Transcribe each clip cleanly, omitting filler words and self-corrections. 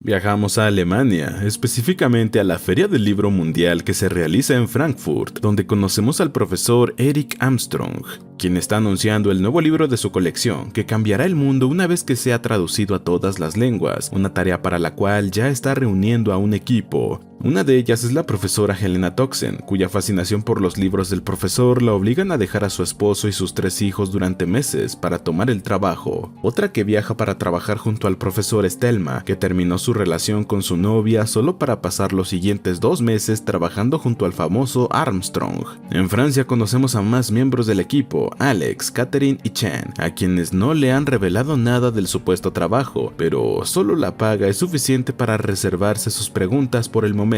Viajamos a Alemania, específicamente a la Feria del Libro Mundial que se realiza en Frankfurt, donde conocemos al profesor Eric Armstrong, quien está anunciando el nuevo libro de su colección, que cambiará el mundo una vez que sea traducido a todas las lenguas, una tarea para la cual ya está reuniendo a un equipo. Una de ellas es la profesora Helena Toxen, cuya fascinación por los libros del profesor la obligan a dejar a su esposo y sus 3 hijos durante meses para tomar el trabajo. Otra que viaja para trabajar junto al profesor es Thelma, que terminó su relación con su novia solo para pasar los siguientes 2 meses trabajando junto al famoso Armstrong. En Francia conocemos a más miembros del equipo, Alex, Catherine y Chen, a quienes no le han revelado nada del supuesto trabajo, pero solo la paga es suficiente para reservarse sus preguntas por el momento.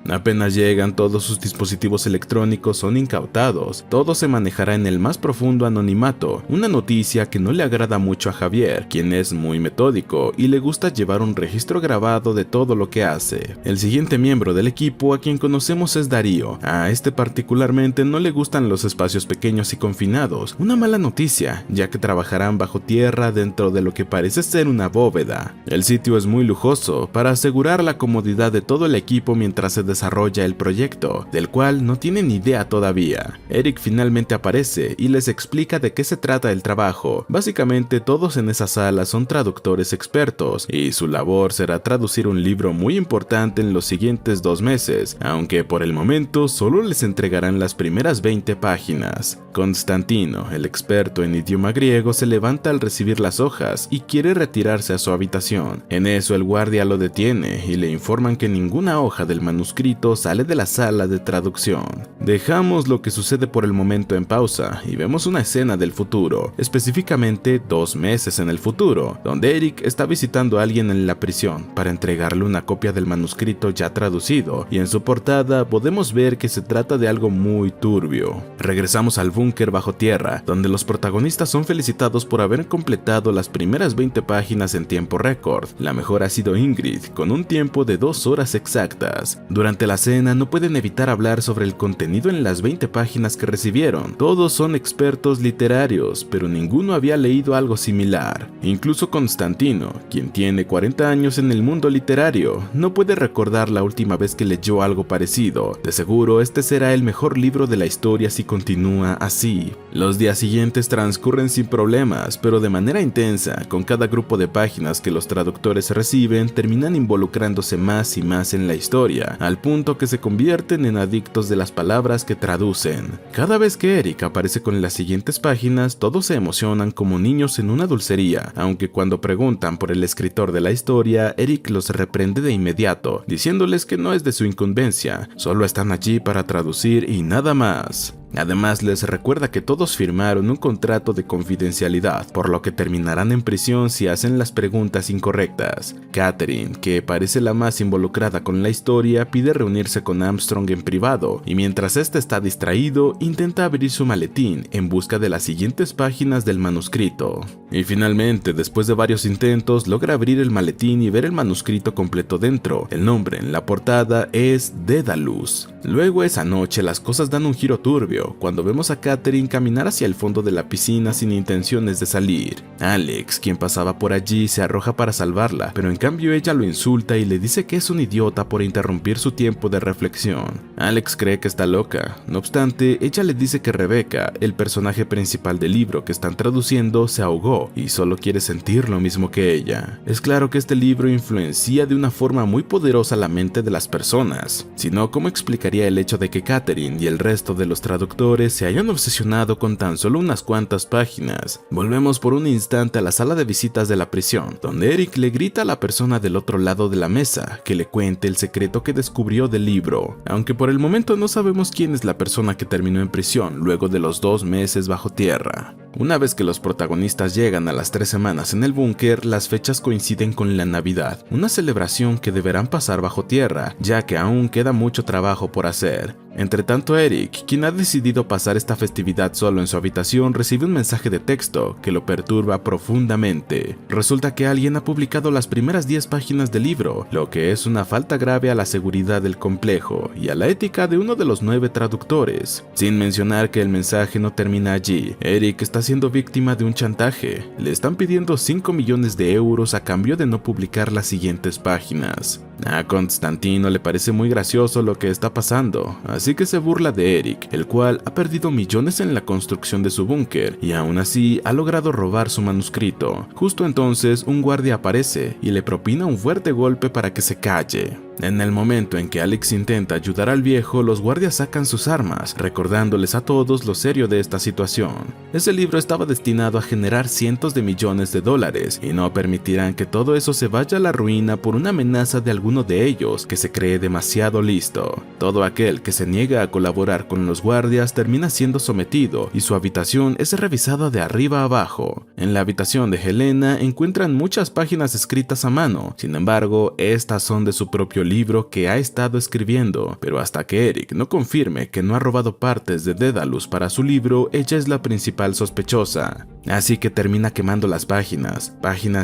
Apenas llegan, todos sus dispositivos electrónicos son incautados, todo se manejará en el más profundo anonimato, una noticia que no le agrada mucho a Javier, quien es muy metódico y le gusta llevar un registro grabado de todo lo que hace. El siguiente miembro del equipo a quien conocemos es Darío. A este particularmente no le gustan los espacios pequeños y confinados, una mala noticia, ya que trabajarán bajo tierra dentro de lo que parece ser una bóveda. El sitio es muy lujoso para asegurar la comodidad de todo el equipo mientras se desarrolla el proyecto, del cual no tienen idea todavía. Eric finalmente aparece y les explica de qué se trata el trabajo. Básicamente todos en esa sala son traductores expertos y su labor será traducir un libro muy importante en los siguientes 2 meses, aunque por el momento solo les entregarán las primeras 20 páginas. Constantino, el experto en idioma griego, se levanta al recibir las hojas y quiere retirarse a su habitación. En eso el guardia lo detiene y le informan que ninguna hoja del manuscrito sale de la sala de traducción. Dejamos lo que sucede por el momento en pausa y vemos una escena del futuro, específicamente 2 meses en el futuro, donde Eric está visitando a alguien en la prisión para entregarle una copia del manuscrito ya traducido, y en su portada podemos ver que se trata de algo muy turbio. Regresamos al búnker bajo tierra, donde los protagonistas son felicitados por haber completado las primeras 20 páginas en tiempo récord. La mejor ha sido Ingrid, con un tiempo de 2 horas exactas. Durante la cena no pueden evitar hablar sobre el contenido en las 20 páginas que recibieron. Todos son expertos literarios, pero ninguno había leído algo similar. Incluso Constantino, quien tiene 40 años en el mundo literario, no puede recordar la última vez que leyó algo parecido. De seguro este será el mejor libro de la historia si continúa así. Los días siguientes transcurren sin problemas, pero de manera intensa. Con cada grupo de páginas que los traductores reciben, terminan involucrándose más y más en la historia, al punto que se convierten en adictos de las palabras que traducen. Cada vez que Eric aparece con las siguientes páginas, todos se emocionan como niños en una dulcería, aunque cuando preguntan por el escritor de la historia, Eric los reprende de inmediato, diciéndoles que no es de su incumbencia, solo están allí para traducir y nada más. Además, les recuerda que todos firmaron un contrato de confidencialidad, por lo que terminarán en prisión si hacen las preguntas incorrectas. Catherine, que parece la más involucrada con la historia, pide reunirse con Armstrong en privado, y mientras este está distraído, intenta abrir su maletín en busca de las siguientes páginas del manuscrito. Y finalmente, después de varios intentos, logra abrir el maletín y ver el manuscrito completo dentro. El nombre en la portada es Daedalus. Luego esa noche las cosas dan un giro turbio, cuando vemos a Catherine caminar hacia el fondo de la piscina sin intenciones de salir. Alex, quien pasaba por allí, se arroja para salvarla, pero en cambio ella lo insulta y le dice que es un idiota por interrumpir su tiempo de reflexión. Alex cree que está loca, no obstante, ella le dice que Rebecca, el personaje principal del libro que están traduciendo, se ahogó y solo quiere sentir lo mismo que ella. Es claro que este libro influencia de una forma muy poderosa la mente de las personas, si no, ¿cómo explicaría el hecho de que Catherine y el resto de los traductores se hayan obsesionado con tan solo unas cuantas páginas? Volvemos por un instante a la sala de visitas de la prisión, donde Eric le grita a la persona del otro lado de la mesa que le cuente el secreto que descubrió del libro, aunque por el momento no sabemos quién es la persona que terminó en prisión luego de los 2 meses bajo tierra. Una vez que los protagonistas llegan a las 3 semanas en el búnker, las fechas coinciden con la Navidad, una celebración que deberán pasar bajo tierra, ya que aún queda mucho trabajo por hacer. Entretanto, Eric, quien ha decidido pasar esta festividad solo en su habitación, recibe un mensaje de texto que lo perturba profundamente. Resulta que alguien ha publicado las primeras 10 páginas del libro, lo que es una falta grave a la seguridad del complejo y a la ética de uno de los 9 traductores. Sin mencionar que el mensaje no termina allí, Eric está siendo víctima de un chantaje. Le están pidiendo 5 millones de euros a cambio de no publicar las siguientes páginas. A Constantino le parece muy gracioso lo que está pasando, así que se burla de Eric, el cual ha perdido millones en la construcción de su búnker y aún así ha logrado robar su manuscrito. Justo entonces un guardia aparece y le propina un fuerte golpe para que se calle. En el momento en que Alex intenta ayudar al viejo, los guardias sacan sus armas, recordándoles a todos lo serio de esta situación. Ese libro estaba destinado a generar cientos de millones de dólares y no permitirán que todo eso se vaya a la ruina por una amenaza de alguno de ellos que se cree demasiado listo. Todo aquel que se niega a colaborar con los guardias termina siendo sometido y su habitación es revisada de arriba a abajo. En la habitación de Helena encuentran muchas páginas escritas a mano, sin embargo, estas son de su propio libro que ha estado escribiendo, pero hasta que Eric no confirme que no ha robado partes de Daedalus para su libro, ella es la principal sospechosa. Así que termina quemando las páginas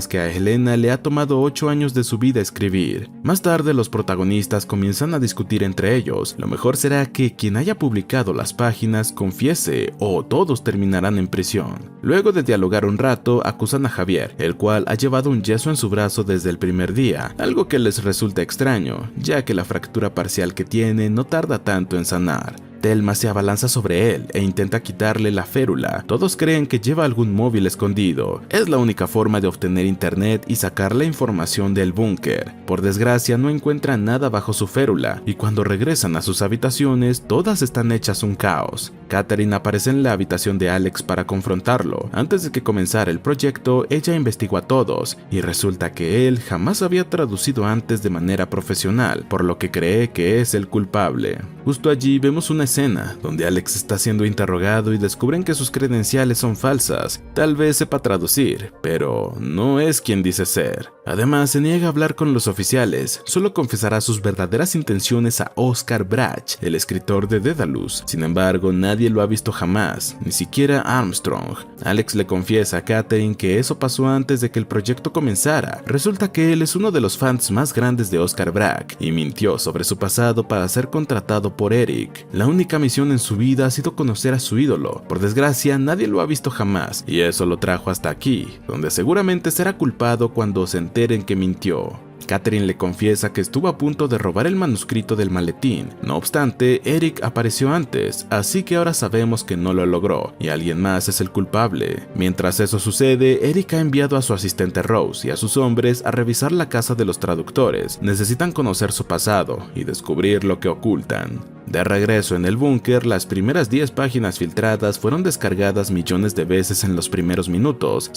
que a Helena le ha tomado 8 años de su vida escribir. Más tarde los protagonistas comienzan a discutir entre ellos. Lo mejor será que quien haya publicado las páginas confiese o todos terminarán en prisión. Luego de dialogar un rato, acusan a Javier, el cual ha llevado un yeso en su brazo desde el primer día, algo que les resulta extraño, ya que la fractura parcial que tiene no tarda tanto en sanar. Thelma se abalanza sobre él e intenta quitarle la férula. Todos creen que lleva algún móvil escondido. Es la única forma de obtener internet y sacar la información del búnker. Por desgracia, no encuentran nada bajo su férula y cuando regresan a sus habitaciones, todas están hechas un caos. Catherine aparece en la habitación de Alex para confrontarlo. Antes de que comenzara el proyecto, ella investigó a todos y resulta que él jamás había traducido antes de manera profesional, por lo que cree que es el culpable. Justo allí vemos una escena donde Alex está siendo interrogado y descubren que sus credenciales son falsas. Tal vez sepa traducir, pero no es quien dice ser. Además, se niega a hablar con los oficiales, solo confesará sus verdaderas intenciones a Oscar Brach, el escritor de Daedalus. Sin embargo, nadie lo ha visto jamás, ni siquiera Armstrong. Alex le confiesa a Catherine que eso pasó antes de que el proyecto comenzara. Resulta que él es uno de los fans más grandes de Oscar Brach y mintió sobre su pasado para ser contratado por Eric. La única misión en su vida ha sido conocer a su ídolo. Por desgracia, nadie lo ha visto jamás y eso lo trajo hasta aquí, donde seguramente será culpado cuando se enteren que mintió. Catherine le confiesa que estuvo a punto de robar el manuscrito del maletín. No obstante, Eric apareció antes, así que ahora sabemos que no lo logró y alguien más es el culpable. Mientras eso sucede, Eric ha enviado a su asistente Rose y a sus hombres a revisar la casa de los traductores. Necesitan conocer su pasado y descubrir lo que ocultan. De regreso en el búnker, las primeras 10 páginas filtradas fueron descargadas millones de veces en los primeros minutos,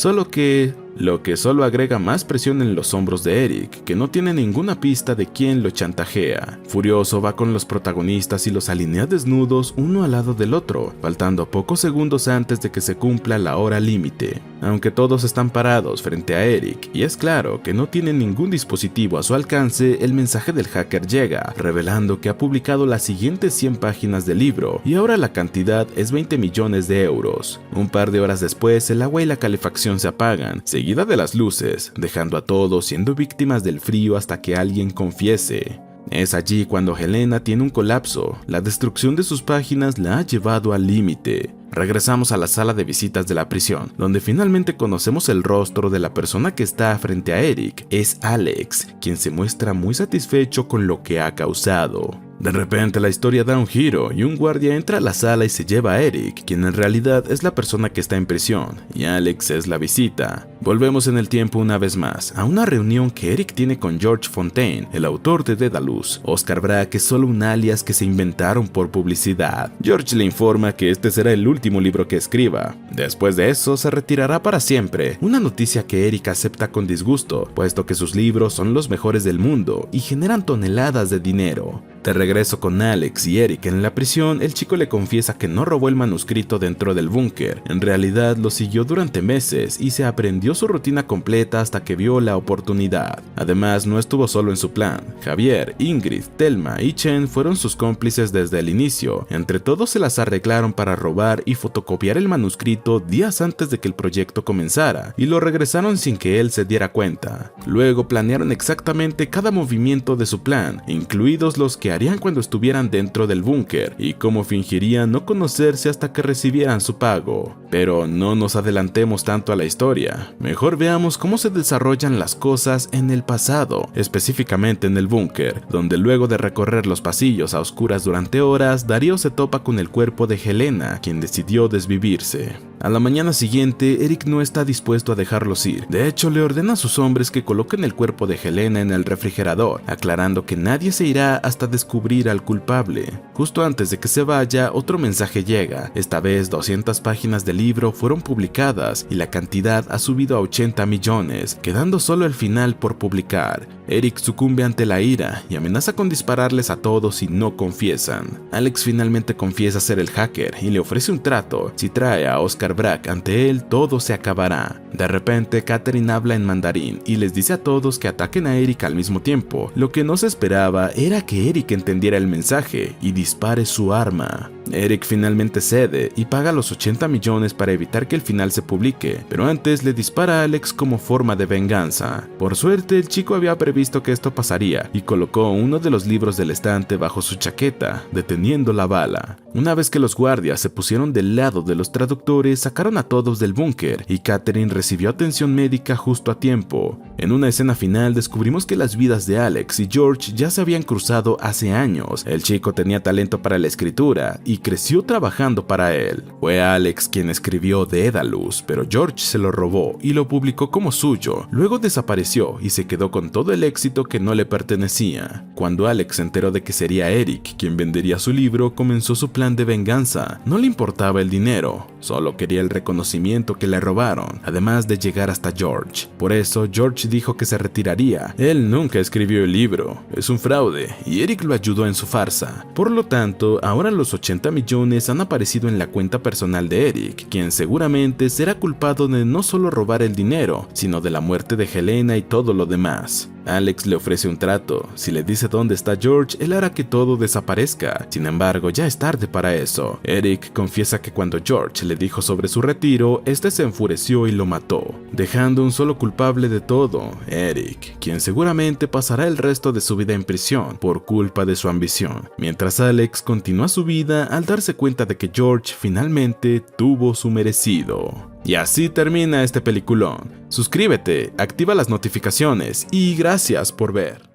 lo que solo agrega más presión en los hombros de Eric, que no tiene ninguna pista de quién lo chantajea. Furioso va con los protagonistas y los alinea desnudos uno al lado del otro, faltando pocos segundos antes de que se cumpla la hora límite. Aunque todos están parados frente a Eric, y es claro que no tiene ningún dispositivo a su alcance, el mensaje del hacker llega, revelando que ha publicado las siguientes 100 páginas del libro, y ahora la cantidad es 20 millones de euros. Un par de horas después, el agua y la calefacción se apagan, seguida de las luces, dejando a todos siendo víctimas del frío hasta que alguien confiese. Es allí cuando Helena tiene un colapso. La destrucción de sus páginas la ha llevado al límite. Regresamos a la sala de visitas de la prisión, donde finalmente conocemos el rostro de la persona que está frente a Eric. Es Alex, quien se muestra muy satisfecho con lo que ha causado. De repente la historia da un giro y un guardia entra a la sala y se lleva a Eric, quien en realidad es la persona que está en prisión, y Alex es la visita. Volvemos en el tiempo una vez más, a una reunión que Eric tiene con George Fontaine, el autor de Daedalus. Oscar Brach es solo un alias que se inventaron por publicidad. George le informa que este será el último libro que escriba. Después de eso se retirará para siempre, una noticia que Eric acepta con disgusto, puesto que sus libros son los mejores del mundo y generan toneladas de dinero. De regreso con Alex y Eric en la prisión, el chico le confiesa que no robó el manuscrito dentro del búnker. En realidad lo siguió durante meses y se aprendió siguió su rutina completa hasta que vio la oportunidad. Además, no estuvo solo en su plan. Javier, Ingrid, Thelma y Chen fueron sus cómplices desde el inicio. Entre todos se las arreglaron para robar y fotocopiar el manuscrito días antes de que el proyecto comenzara, y lo regresaron sin que él se diera cuenta. Luego planearon exactamente cada movimiento de su plan, incluidos los que harían cuando estuvieran dentro del búnker, y cómo fingirían no conocerse hasta que recibieran su pago. Pero no nos adelantemos tanto a la historia, mejor veamos cómo se desarrollan las cosas en el pasado, específicamente en el búnker, donde luego de recorrer los pasillos a oscuras durante horas, Darío se topa con el cuerpo de Helena, quien decidió desvivirse. A la mañana siguiente, Eric no está dispuesto a dejarlos ir. De hecho, le ordena a sus hombres que coloquen el cuerpo de Helena en el refrigerador, aclarando que nadie se irá hasta descubrir al culpable. Justo antes de que se vaya, otro mensaje llega. Esta vez 200 páginas del libro fueron publicadas y la cantidad ha subido a 80 millones, quedando solo el final por publicar. Eric sucumbe ante la ira y amenaza con dispararles a todos si no confiesan. Alex finalmente confiesa ser el hacker y le ofrece un trato. Si trae a Oscar Brack ante él, todo se acabará. De repente, Catherine habla en mandarín y les dice a todos que ataquen a Eric al mismo tiempo. Lo que no se esperaba era que Eric entendiera el mensaje y dispare su arma. Eric finalmente cede y paga los 80 millones para evitar que el final se publique, pero antes le dispara a Alex como forma de venganza. Por suerte, el chico había previsto que esto pasaría y colocó uno de los libros del estante bajo su chaqueta, deteniendo la bala. Una vez que los guardias se pusieron del lado de los traductores, sacaron a todos del búnker y Catherine recibió atención médica justo a tiempo. En una escena final descubrimos que las vidas de Alex y George ya se habían cruzado hace años. El chico tenía talento para la escritura y creció trabajando para él. Fue Alex quien escribió Daedalus, pero George se lo robó y lo publicó como suyo. Luego desapareció y se quedó con todo el éxito que no le pertenecía. Cuando Alex se enteró de que sería Eric quien vendería su libro, comenzó su plan de venganza. No le importaba el dinero, solo quería el reconocimiento que le robaron, además de llegar hasta George. Por eso George dijo que se retiraría. Él nunca escribió el libro, es un fraude, y Eric lo ayudó en su farsa. Por lo tanto, ahora los 80 millones han aparecido en la cuenta personal de Eric, quien seguramente será culpado de no solo robar el dinero, sino de la muerte de Helena y todo lo demás. Alex le ofrece un trato. Si le dice dónde está George, él hará que todo desaparezca. Sin embargo, ya es tarde para eso. Eric confiesa que cuando George le dijo sobre su retiro, este se enfureció y lo mató, dejando un solo culpable de todo, Eric, quien seguramente pasará el resto de su vida en prisión por culpa de su ambición, mientras Alex continúa su vida al darse cuenta de que George finalmente tuvo su merecido. Y así termina este peliculón. Suscríbete, activa las notificaciones y gracias por ver.